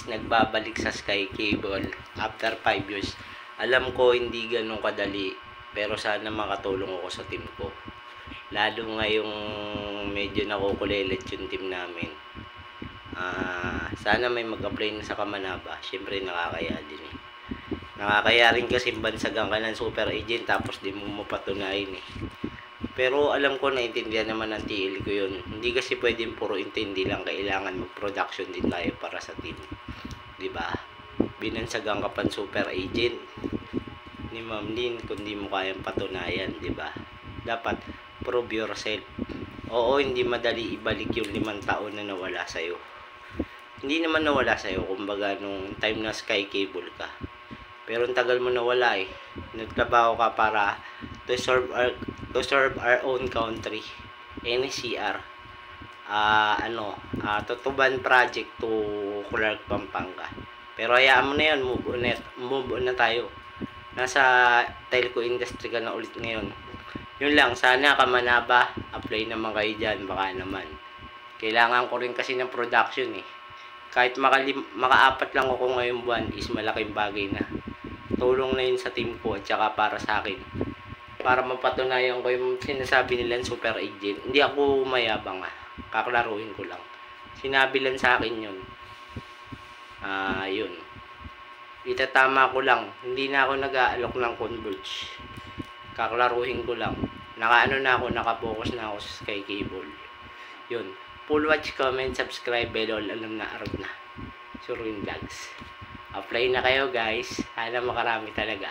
guys, nagbabalik sa Sky Cable after 5 years. Alam ko hindi ganun kadali, pero sana makatulong ako sa team ko. Lalo ngayong medyo nakukulilit yung team namin. Sana may mag-apply na sa Kamanaba. Siyempre nakakaya din eh. Nakakaya rin kasi bansagan ka ng super agent tapos di mo mapatunayan eh. Pero alam ko naintindihan naman ng TL ko yun. Hindi kasi pwedeng puro intindi lang. Kailangan mag-production din tayo para sa team. Diba? Binansagan ka pan super agent ni Ma'am Lynn kung di mo kayang patunayan. Diba? Dapat prove yourself. Oo, hindi madali ibalik yung 5 taon na nawala sa'yo. Hindi naman nawala sa'yo. Kumbaga nung time na Sky Cable ka. Pero ang tagal mo nawala eh. Nagtrabaho ka para to serve our own country. NCR. Tutuban project to Clark, Pampanga. Pero hayaan mo na yun, move on na tayo. Nasa telco industry ka na ulit ngayon. Yun lang, sana Kamanaba, apply naman kayo dyan, baka naman. Kailangan ko rin kasi ng production eh. Kahit maka-4 lang ako ngayong buwan is malaking bagay na. Tulong na yun sa team ko at saka para sa akin. Para mapatunayan ko yung sinasabi nilang super agent. Hindi ako mayabang kaklaruhin ko lang. Sinabi lang sa akin yun. Yun. Itatama ko lang. Hindi na ako nag-aalok ng converge. Kaklaruhin ko lang. Naka-focus na ako sa Sky Cable. Yun. Full watch, comment, subscribe, bell all. Alam na, arad na. Surwin Vlogs. Apply na kayo guys. Sana makarami talaga.